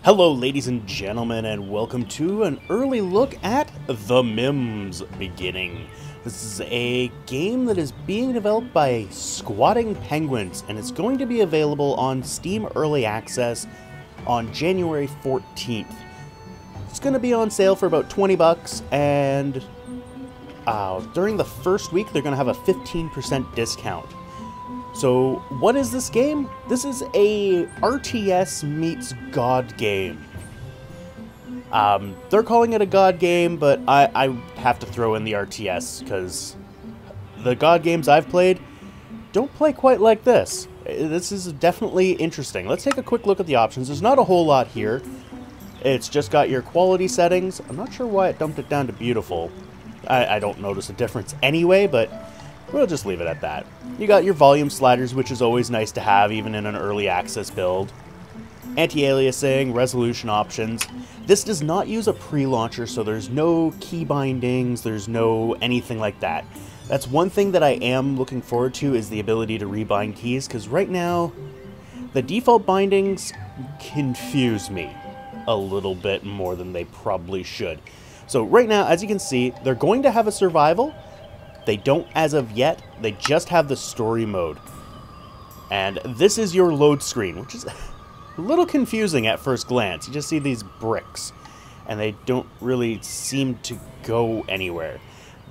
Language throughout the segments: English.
Hello ladies and gentlemen, and welcome to an early look at the Mims beginning. This is a game that is being developed by Squatting Penguins, and it's going to be available on Steam Early Access on January 14th. It's going to be on sale for about 20 bucks, and during the first week they're going to have a 15% discount. So, what is this game? This is a RTS meets God game. They're calling it a God game, but I have to throw in the RTS, because the God games I've played don't play quite like this. This is definitely interesting. Let's take a quick look at the options. There's not a whole lot here. It's just got your quality settings. I'm not sure why it dumped it down to beautiful. I don't notice a difference anyway, but we'll just leave it at that. You got your volume sliders, which is always nice to have even in an early access build. Anti-aliasing, resolution options. This does not use a pre-launcher, so there's no key bindings, there's no anything like that. That's one thing that I am looking forward to, is the ability to rebind keys, because right now the default bindings confuse me a little bit more than they probably should. So right now, as you can see, they're going to have a survival. They don't as of yet, they just have the story mode. And this is your load screen, which is a little confusing at first glance. You just see these bricks, and they don't really seem to go anywhere.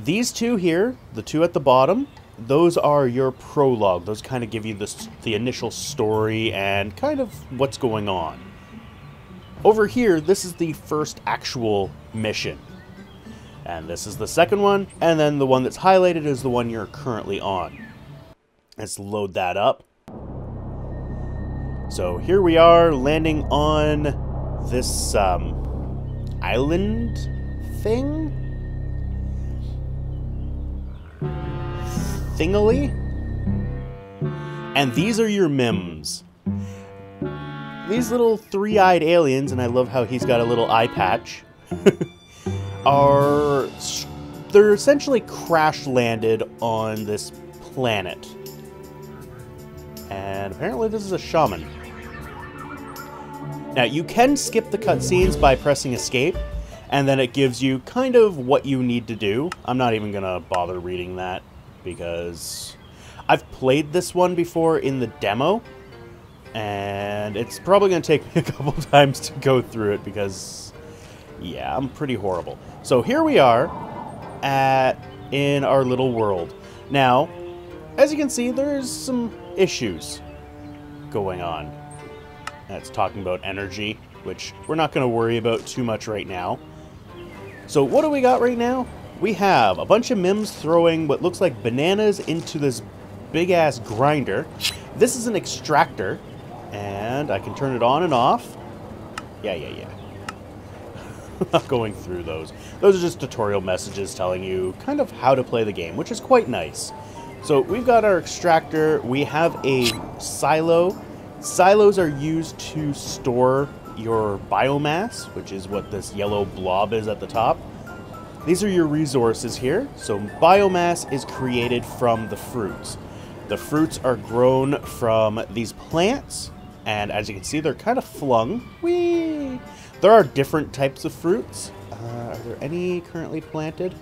These two here, the two at the bottom, those are your prologue. Those kind of give you the initial story and kind of what's going on. Over here, this is the first actual mission. And this is the second one, and then the one that's highlighted is the one you're currently on. Let's load that up. So here we are, landing on this island thing? Thingily? And these are your Mims. These little three-eyed aliens, and I love how he's got a little eye patch, they're essentially crash landed on this planet. And apparently this is a shaman. Now you can skip the cutscenes by pressing escape, and then it gives you kind of what you need to do. I'm not even gonna bother reading that, because I've played this one before in the demo, and it's probably gonna take me a couple times to go through it, because yeah, I'm pretty horrible. So here we are in our little world. Now, as you can see, there's some issues going on. That's talking about energy, which we're not going to worry about too much right now. So what do we got right now? We have a bunch of Mims throwing what looks like bananas into this big-ass grinder. This is an extractor, and I can turn it on and off. Yeah. I'm not going through those. Those are just tutorial messages telling you kind of how to play the game, which is quite nice. So we've got our extractor. We have a silo. Silos are used to store your biomass, which is what this yellow blob is at the top. These are your resources here. So biomass is created from the fruits. The fruits are grown from these plants, and as you can see, they're kind of flung. Whee! There are different types of fruits. Are there any currently planted?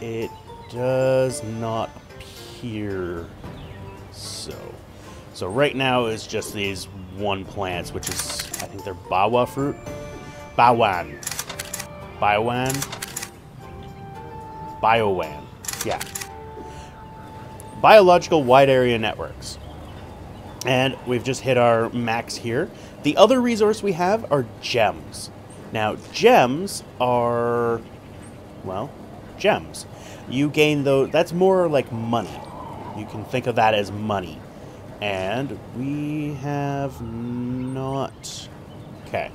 It does not appear so. So right now is just these one plants, which is, I think they're bawa fruit? Bawan. Biowan? Biowan. Yeah. Biological wide area networks. And we've just hit our max here. The other resource we have are gems. Now, gems are, well, gems. You gain those, that's more like money. You can think of that as money. And we have not, okay.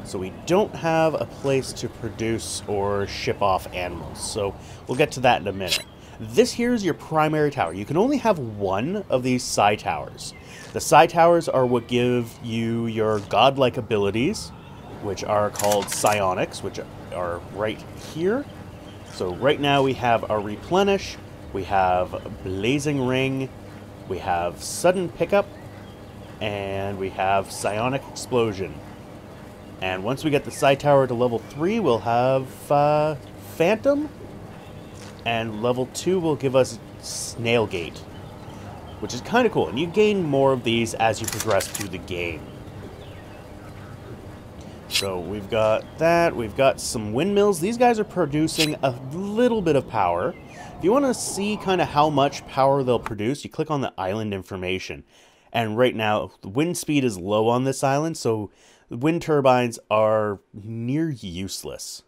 So we don't have a place to produce or ship off animals. So we'll get to that in a minute. This here is your primary tower. You can only have one of these psi towers. The psi towers are what give you your godlike abilities, which are called psionics, which are right here. So right now we have our replenish, we have blazing ring, we have sudden pickup, And we have Psionic Explosion. And once we get the Psi Tower to level 3, we'll have Phantom. And level 2 will give us Snail Gate, which is kind of cool. And you gain more of these as you progress through the game. So we've got that. We've got some windmills. These guys are producing a little bit of power. If you want to see kind of how much power they'll produce, you click on the island information. And right now, the wind speed is low on this island, so the wind turbines are near useless.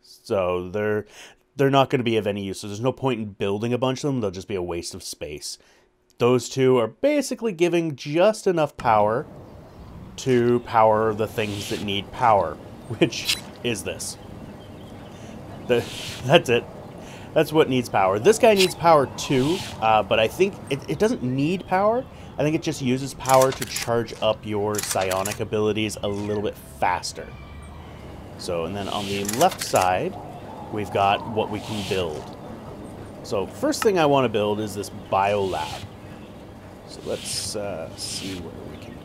So they're not going to be of any use. So there's no point in building a bunch of them. They'll just be a waste of space. Those two are basically giving just enough power to power the things that need power, which is this. That's it. That's what needs power. This guy needs power too, but I think it doesn't need power. I think it just uses power to charge up your psionic abilities a little bit faster. So, and then on the left side, we've got what we can build. So first thing I want to build is this biolab. So let's see where we can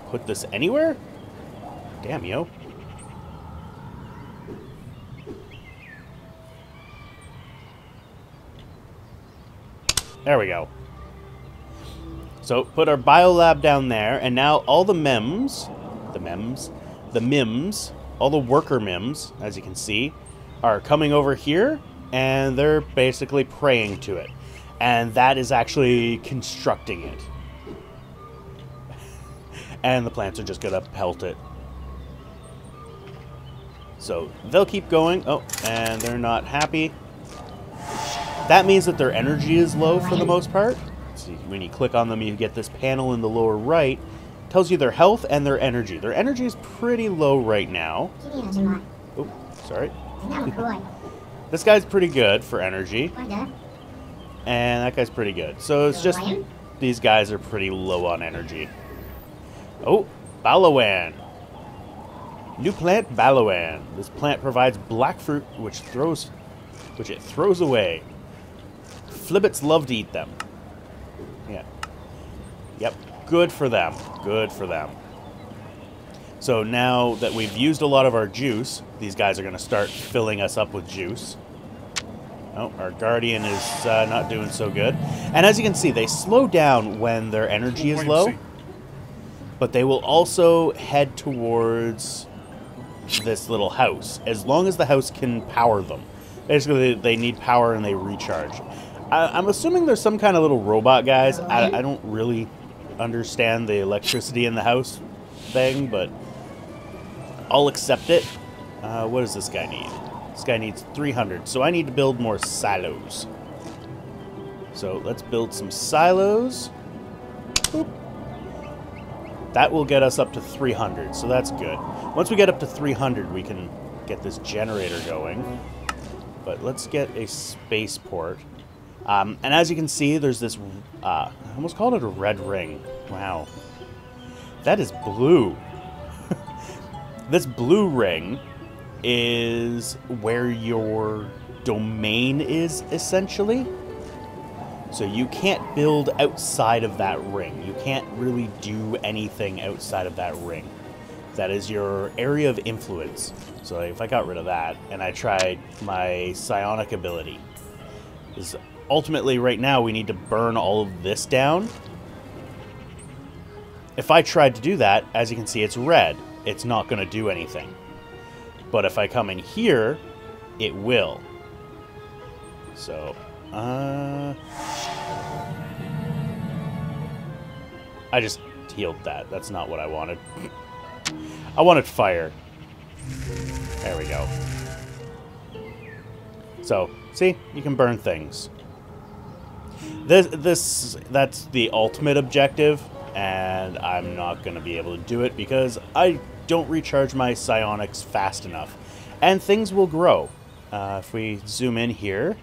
put this anywhere? Damn, yo. There we go. So put our biolab down there, and now all the Mims, all the worker Mims, as you can see, are coming over here, and they're basically praying to it. And that is actually constructing it. And the plants are just going to pelt it. So they'll keep going. Oh, and they're not happy. That means that their energy is low for the most part. See, when you click on them, you get this panel in the lower right. It tells you their health and their energy. Their energy is pretty low right now. Oh, sorry. This guy's pretty good for energy. And that guy's pretty good. So it's just these guys are pretty low on energy. Oh, Balawan. New plant, Balawan. This plant provides black fruit, which it throws away. Flibbits love to eat them. Yeah. Yep. Good for them. Good for them. So now that we've used a lot of our juice, these guys are going to start filling us up with juice. Oh, our Guardian is not doing so good. And as you can see, they slow down when their energy is low. But they will also head towards this little house, as long as the house can power them. Basically, they need power and they recharge. I'm assuming there's some kind of little robot guys. I don't really understand the electricity in the house thing, but I'll accept it. What does this guy need? This guy needs 300, so I need to build more silos. So let's build some silos. Boop. That will get us up to 300, so that's good. Once we get up to 300, we can get this generator going. But let's get a spaceport. And as you can see, there's this, I almost called it a red ring. Wow. That is blue. This blue ring is where your domain is, essentially. So you can't build outside of that ring. You can't really do anything outside of that ring. That is your area of influence. So if I got rid of that and I tried my psionic ability, is ultimately right now we need to burn all of this down. If I tried to do that, as you can see, it's red. It's not going to do anything. But if I come in here, it will. So, I just healed that. That's not what I wanted. I wanted fire. There we go. So, see? You can burn things. That's the ultimate objective, and I'm not going to be able to do it because I don't recharge my psionics fast enough. And things will grow. If we zoom in here,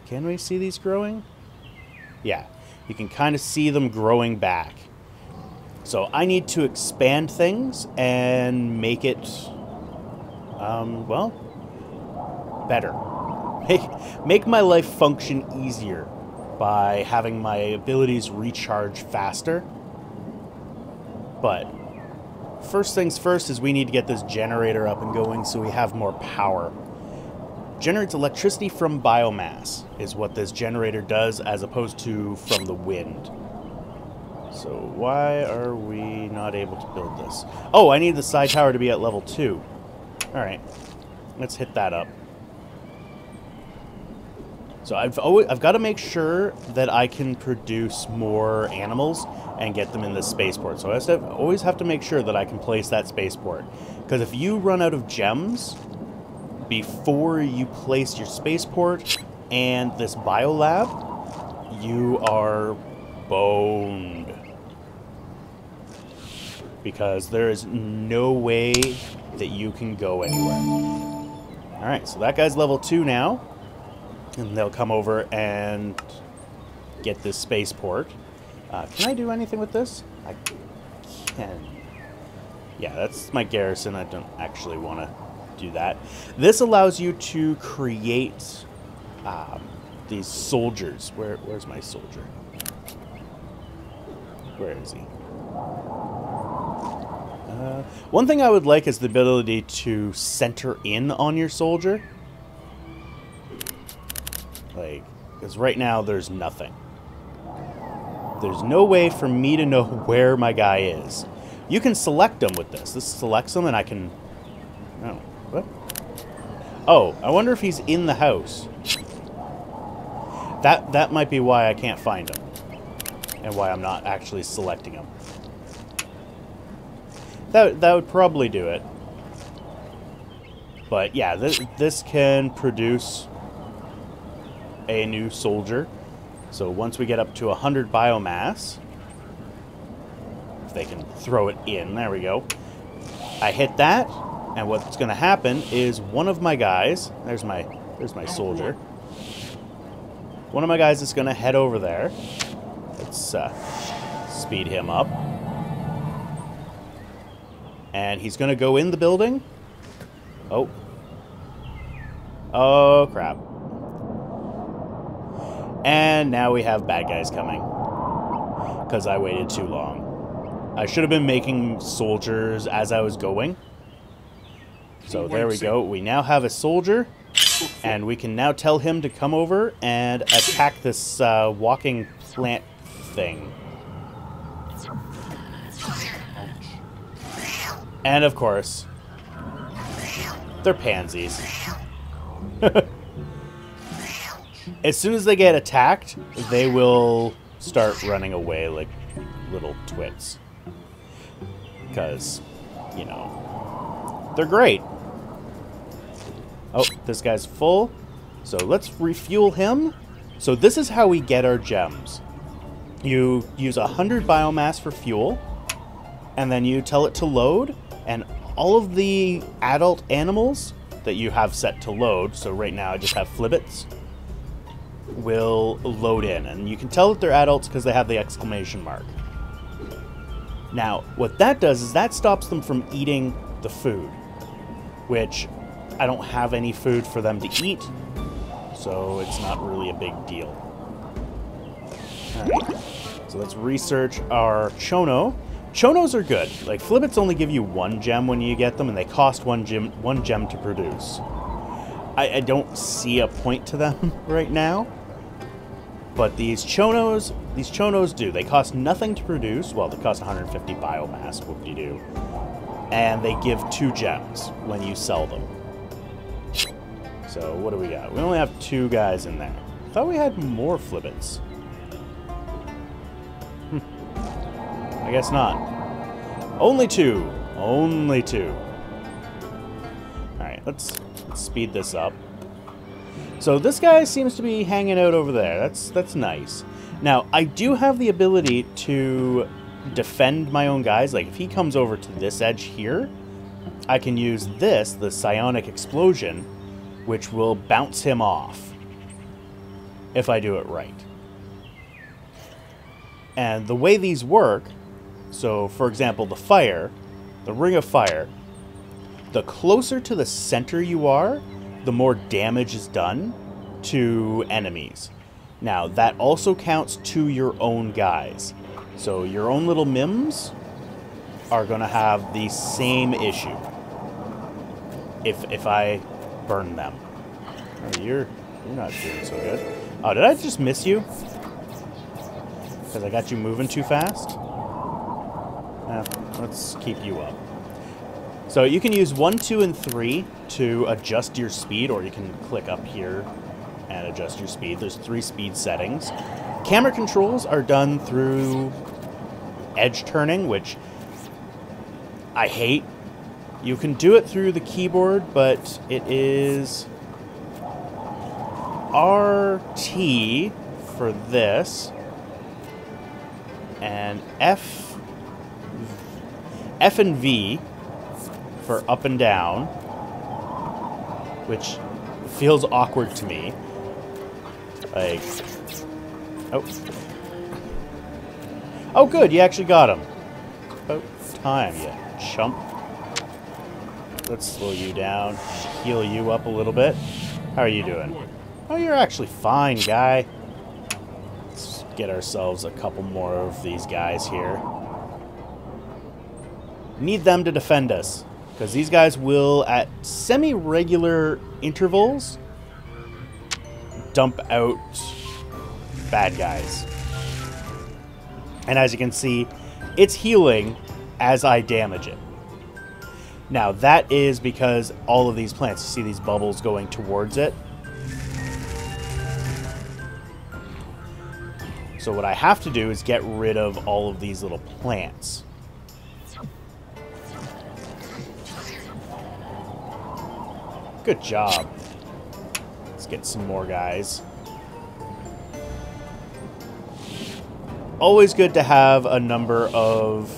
can we see these growing? Yeah, you can kind of see them growing back. So I need to expand things and make it, well, better. Make my life function easier. by having my abilities recharge faster. But first things first is we need to get this generator up and going so we have more power. Generates electricity from biomass is what this generator does, as opposed to from the wind. So why are we not able to build this? Oh, I need the side tower to be at level 2. Alright, let's hit that up. So I've got to make sure that I can produce more animals and get them in this spaceport. So I always have to make sure that I can place that spaceport. Because if you run out of gems before you place your spaceport and this biolab, you are boned. Because there is no way that you can go anywhere. Alright, so that guy's level 2 now. And they'll come over and get this spaceport. Can I do anything with this? I can. Yeah, that's my garrison. I don't actually want to do that. This allows you to create these soldiers. Where's my soldier? Where is he? One thing I would like is the ability to center in on your soldier. Like, because right now there's nothing. There's no way for me to know where my guy is. You can select them with this. This selects them and I can... Oh, what? Oh, I wonder if he's in the house. That might be why I can't find him. And why I'm not actually selecting him. That would probably do it. But yeah, this can produce a new soldier. So once we get up to 100 biomass, if they can throw it in, there we go. I hit that, and what's going to happen is one of my guys, there's my soldier. One of my guys is going to head over there. Let's speed him up. And he's going to go in the building. Oh. Oh, crap. And now we have bad guys coming. Because I waited too long. I should have been making soldiers as I was going. So there we go. We now have a soldier. And we can now tell him to come over and attack this walking plant thing. And of course, they're pansies. As soon as they get attacked, they will start running away like little twits. Because, you know, they're great. Oh, this guy's full. So let's refuel him. So this is how we get our gems. You use 100 biomass for fuel, and then you tell it to load, and all of the adult animals that you have set to load, so right now I just have flibbits, will load in. And you can tell that they're adults because they have the exclamation mark. Now, what that does is that stops them from eating the food, which I don't have any food for them to eat, so it's not really a big deal. Alright, so let's research our Chono. Chonos are good. Like, flibbits only give you 1 gem when you get them, and they cost 1 gem to produce. I don't see a point to them right now. But these Chonos do. They cost nothing to produce. Well, they cost 150 biomass, whoop-de-doo. And they give 2 gems when you sell them. So, what do we got? We only have 2 guys in there. I thought we had more flibbits. I guess not. Only 2. Only 2. Alright, let's speed this up. So this guy seems to be hanging out over there. That's nice. Now, I do have the ability to defend my own guys. Like, if he comes over to this edge here, I can use this, the psionic explosion, which will bounce him off if I do it right. And the way these work, so for example, the ring of fire, the closer to the center you are, the more damage is done to enemies. Now, that also counts to your own guys. So your own little Mims are going to have the same issue if I burn them. Oh, you're not doing so good. Oh, did I just miss you? Because I got you moving too fast? Let's keep you up. So you can use 1, 2, and 3 to adjust your speed, or you can click up here and adjust your speed. There's 3 speed settings. Camera controls are done through edge turning, which I hate. You can do it through the keyboard, but it is RT for this, and F and V for up and down, which feels awkward to me. Like, oh good, you actually got him. About time, you chump. Let's slow you down, heal you up a little bit. How are you doing? Oh, you're actually fine, guy. Let's get ourselves a couple more of these guys here. Need them to defend us, because these guys will, at semi-regular intervals, dump out bad guys. And as you can see, it's healing as I damage it. Now, that is because all of these plants, you see these bubbles going towards it. So what I have to do is get rid of all of these little plants. Good job. Let's get some more guys. Always good to have a number of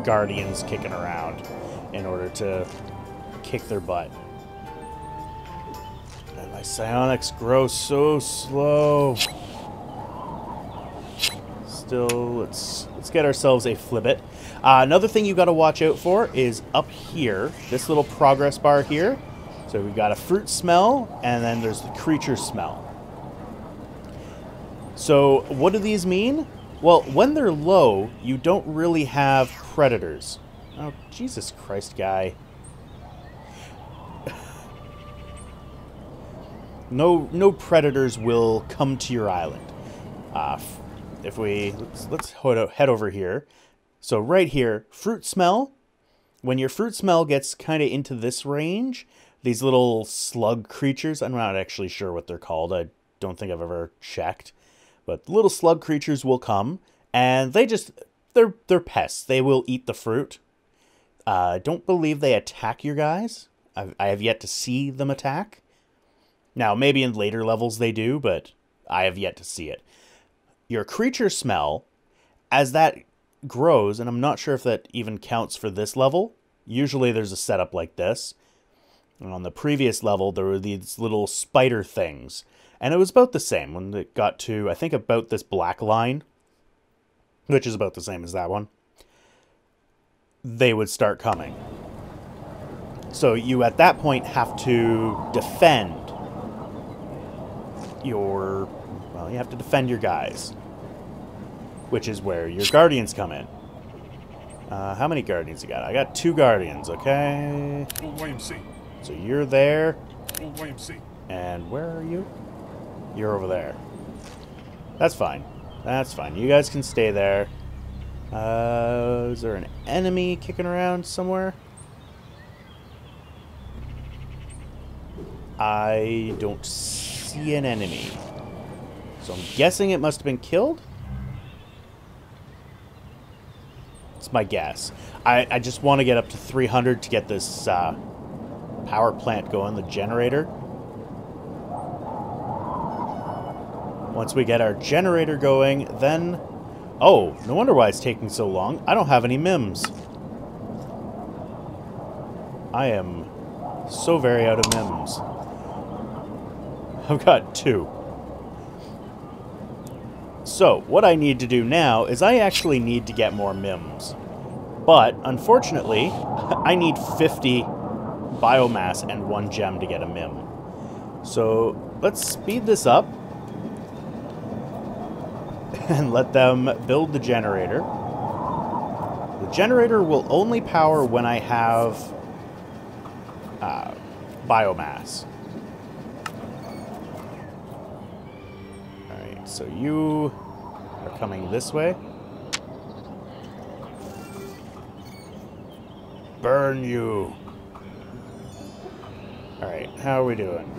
guardians kicking around in order to kick their butt. And my psionics grow so slow. Still, let's get ourselves a flibbit. Another thing you got to watch out for is up here, this little progress bar here. So we've got a fruit smell, and then there's the creature smell. So what do these mean? Well, when they're low, you don't really have predators. Oh, Jesus Christ, guy. No predators will come to your island. If we let's head over here. So right here, fruit smell. When your fruit smell gets kind of into this range, these little slug creatures, I'm not actually sure what they're called. I don't think I've ever checked. But little slug creatures will come, and they're pests. They will eat the fruit. I don't believe they attack your guys. I have yet to see them attack. Now, maybe in later levels they do, but I have yet to see it. Your creature smell, as that grows, and I'm not sure if that even counts for this level. Usually there's a setup like this. And on the previous level, there were these little spider things. And it was about the same when it got to, I think, about this black line, which is about the same as that one. They would start coming. So you, at that point, have to defend your, well, you have to defend your guys, which is where your guardians come in. How many guardians you got? I got 2 guardians, okay? So you're there. And where are you? You're over there. That's fine. That's fine. You guys can stay there. Is there an enemy kicking around somewhere? I don't see an enemy. So I'm guessing it must have been killed? It's my guess. I just want to get up to 300 to get this power plant going, the generator. Once we get our generator going, then... Oh, no wonder why it's taking so long. I don't have any Mims. I am so very out of Mims. I've got 2. So, what I need to do now is I actually need to get more Mims. But, unfortunately, I need 50 biomass and 1 gem to get a Mim. So let's speed this up and let them build the generator. The generator will only power when I have biomass. Alright, so you are coming this way. Burn you! Alright, how are we doing?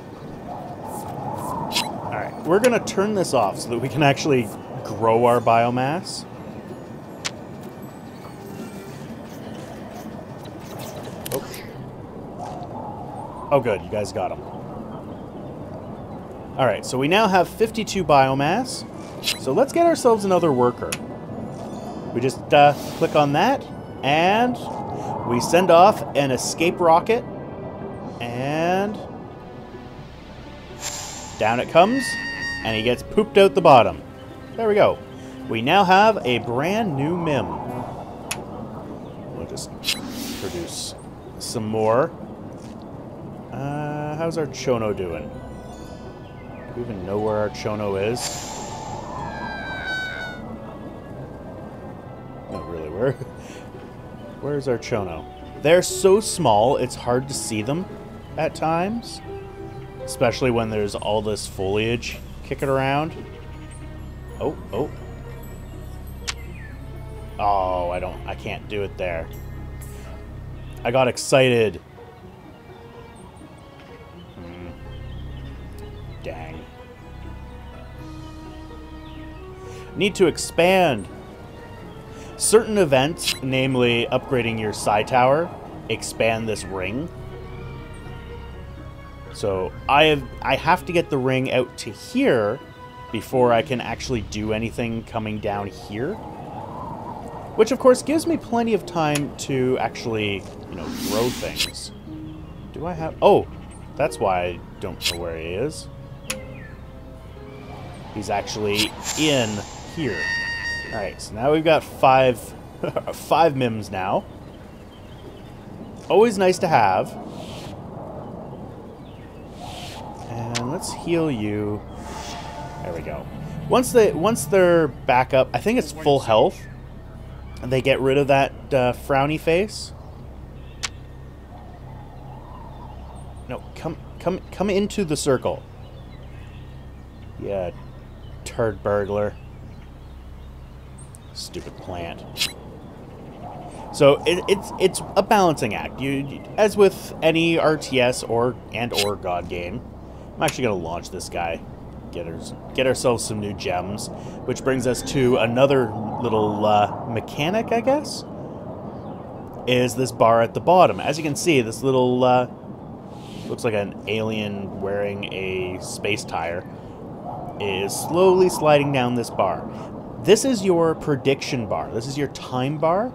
Alright, we're gonna turn this off so that we can actually grow our biomass. Oh, good, you guys got them. Alright, so we now have 52 biomass. So let's get ourselves another worker. We just click on that, and we send off an escape rocket, and down it comes, and he gets pooped out the bottom. There we go. We now have a brand new Mim. We'll just produce some more. How's our Chono doing? Do we even know where our Chono is? Not really. Where's our Chono? They're so small, it's hard to see them at times. Especially when there's all this foliage kicking around. Oh. Oh, I can't do it there. I got excited. Dang. Need to expand. Certain events, namely upgrading your psi tower, expand this ring. So I have to get the ring out to here before I can actually do anything coming down here. Which of course gives me plenty of time to actually, you know, grow things. Do I have... Oh, that's why I don't know where he is. He's actually in here. Alright, so now we've got five Mims now. Always nice to have. And let's heal you. There we go. Once they're back up, I think it's full health, they get rid of that frowny face. No, come into the circle. Yeah, turd burglar. Stupid plant. So it's a balancing act. You as with any RTS or God game. I'm actually gonna launch this guy. Get ourselves some new gems, which brings us to another little mechanic, I guess. Is this bar at the bottom? As you can see, this little looks like an alien wearing a space tire is slowly sliding down this bar. This is your prediction bar. This is your time bar.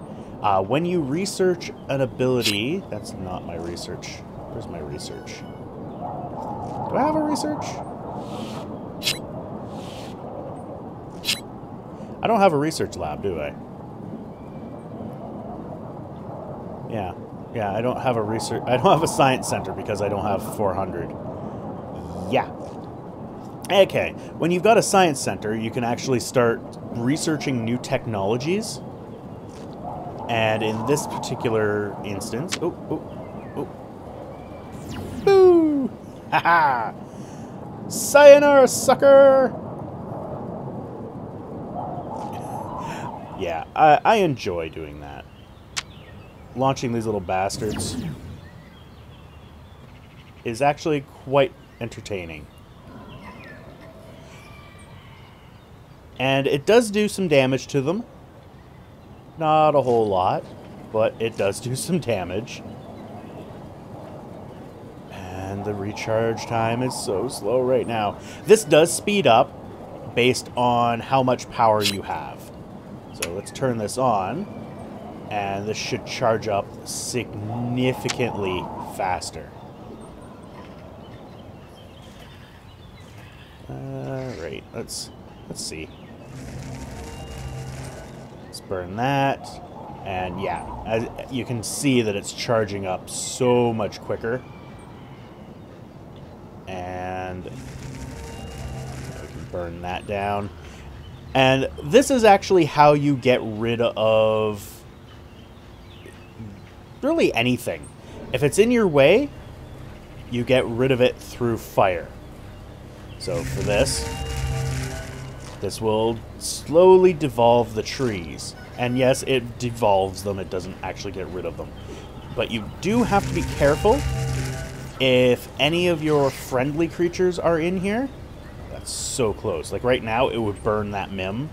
When you research an ability... That's not my research. Where's my research? Do I have a research? I don't have a research lab, do I? Yeah, I don't have a research... I don't have a science center because I don't have 400. Yeah. Okay, when you've got a science center, you can actually start researching new technologies. And in this particular instance... Oh. Boo! Haha! Sayonara, sucker! Yeah, I enjoy doing that. Launching these little bastards is actually quite entertaining. And it does do some damage to them. Not a whole lot, but it does do some damage. And the recharge time is so slow right now. This does speed up based on how much power you have. So let's turn this on, and this should charge up significantly faster. Right, let's see. Let's burn that, and yeah, as you can see that it's charging up so much quicker. And And we can burn that down. And this is actually how you get rid of really anything. If it's in your way, you get rid of it through fire. So for this will slowly devolve the trees. And yes, it devolves them, it doesn't actually get rid of them. But you do have to be careful if any of your friendly creatures are in here. That's so close. Like right now, it would burn that Mim.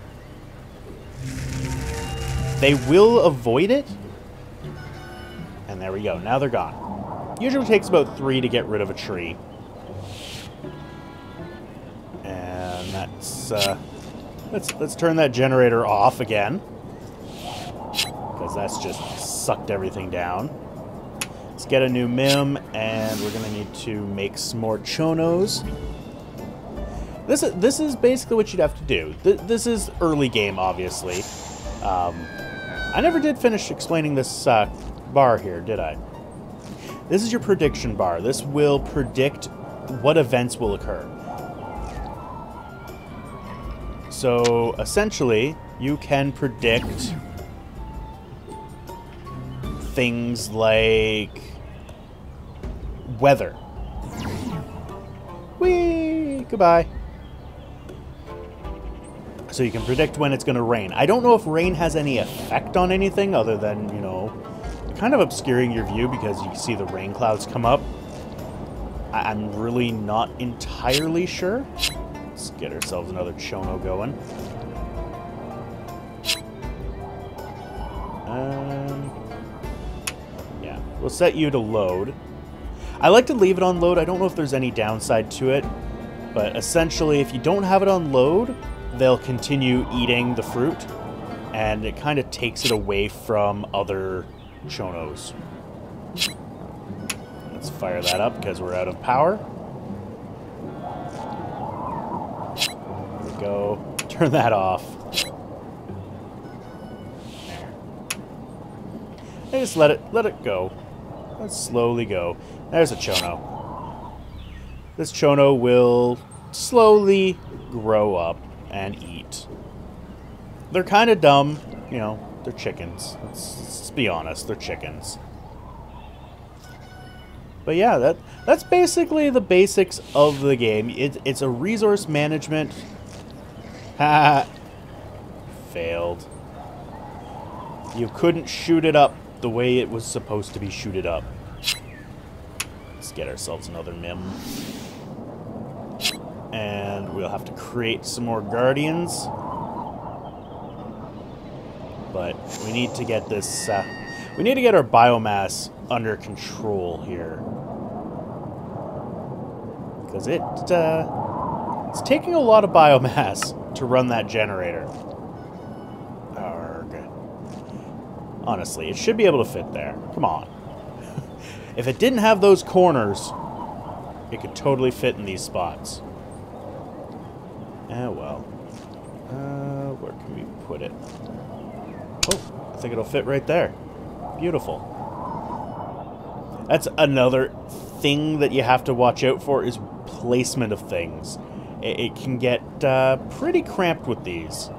They will avoid it. And there we go. Now they're gone. Usually takes about 3 to get rid of a tree. And that's... let's turn that generator off again. Because that's just sucked everything down. Let's get a new Mim, and we're going to need to make some more Chonos. This is basically what you'd have to do. This is early game, obviously. I never did finish explaining this bar here, did I? This is your prediction bar. This will predict what events will occur. So, essentially, you can predict things like weather. Whee! Goodbye. So you can predict when it's going to rain. I don't know if rain has any effect on anything other than, you know, kind of obscuring your view because you see the rain clouds come up. I'm really not entirely sure. Let's get ourselves another Chono going. Yeah, we'll set you to load. I like to leave it on load. I don't know if there's any downside to it, but essentially if you don't have it on load, they'll continue eating the fruit, and it kind of takes it away from other Chonos. Let's fire that up because we're out of power. There we go. Turn that off. There. And just let it go. Let's slowly go. There's a Chono. This Chono will slowly grow up and eat. They're kind of dumb, you know, they're chickens. Let's be honest, they're chickens. But yeah, that's basically the basics of the game. It's a resource management. Ha! Failed. You couldn't shoot it up the way it was supposed to be shooted up. Let's get ourselves another Mim. And we'll have to create some more guardians. But we need to get this, we need to get our biomass under control here. Because it's taking a lot of biomass to run that generator. Arrgh. Honestly, it should be able to fit there. Come on. If it didn't have those corners, it could totally fit in these spots. Well. Where can we put it? Oh, I think it'll fit right there. Beautiful. That's another thing that you have to watch out for is placement of things. It can get pretty cramped with these.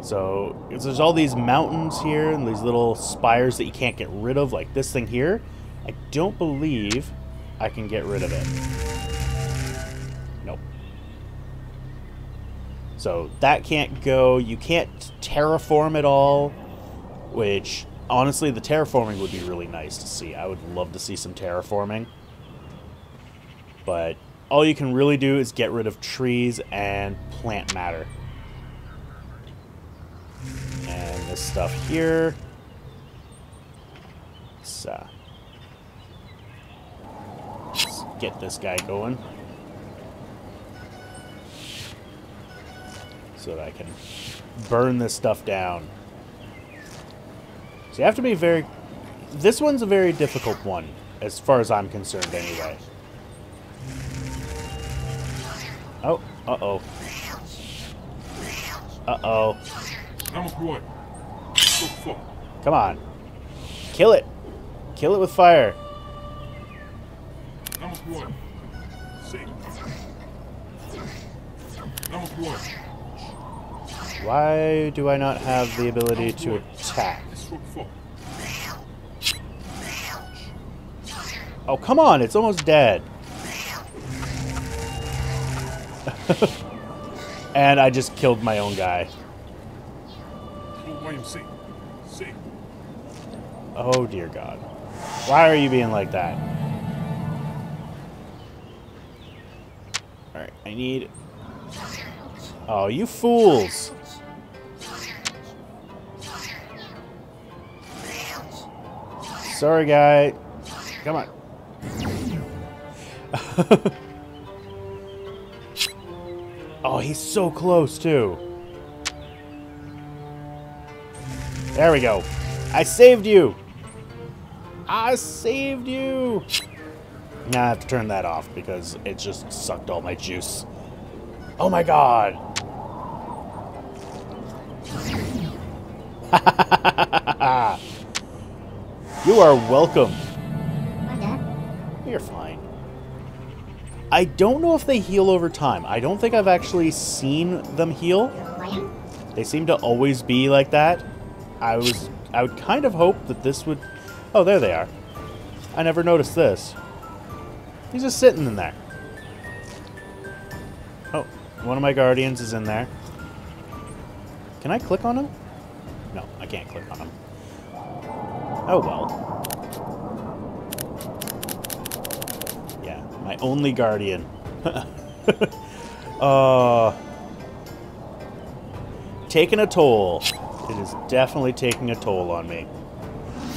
So, there's all these mountains here and these little spires that you can't get rid of, like this thing here. I don't believe I can get rid of it. Nope. So that can't go. You can't terraform at all, which honestly the terraforming would be really nice to see. I would love to see some terraforming. But all you can really do is get rid of trees and plant matter. And this stuff here. Let's get this guy going. So that I can burn this stuff down. So you have to be very... This one's a very difficult one, as far as I'm concerned anyway. Oh, uh-oh. Uh-oh. Come on. Kill it. Kill it with fire. Why do I not have the ability to attack? Oh, come on, it's almost dead. And I just killed my own guy. Oh, dear God. Why are you being like that? Alright, I need... Oh, you fools! Sorry, guy. Come on. Oh, he's so close, too. There we go. I saved you! I saved you! Now I have to turn that off because it just sucked all my juice. Oh my God! You are welcome. You're fine. I don't know if they heal over time. I don't think I've actually seen them heal. They seem to always be like that. I would kind of hope that this would... Oh, there they are. I never noticed this. He's just sitting in there. Oh, one of my guardians is in there. Can I click on him? No, I can't click on him. Oh, well. Yeah, my only guardian. Taking a toll. It is definitely taking a toll on me.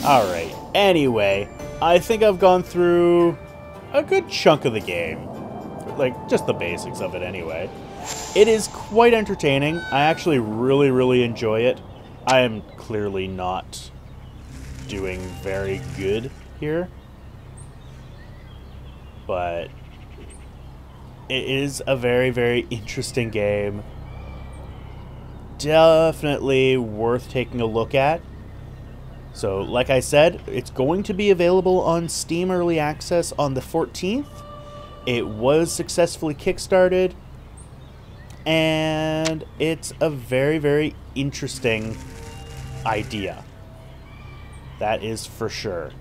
Alright, anyway, I think I've gone through a good chunk of the game. Like, just the basics of it anyway. It is quite entertaining. I actually really, really enjoy it. I am clearly not doing very good here. But it is a very, very interesting game. Definitely worth taking a look at. So, like I said, it's going to be available on Steam Early Access on the 14th. It was successfully kickstarted. And it's a very, very interesting idea. That is for sure.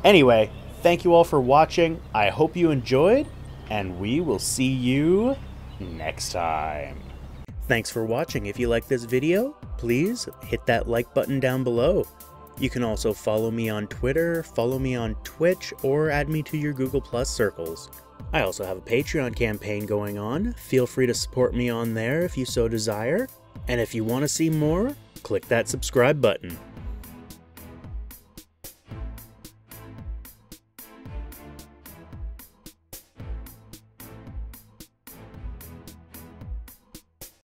Anyway, thank you all for watching. I hope you enjoyed, and we will see you next time. Thanks for watching. If you like this video, please hit that like button down below. You can also follow me on Twitter, follow me on Twitch, or add me to your Google Plus circles. I also have a Patreon campaign going on. Feel free to support me on there if you so desire. And if you want to see more, click that subscribe button.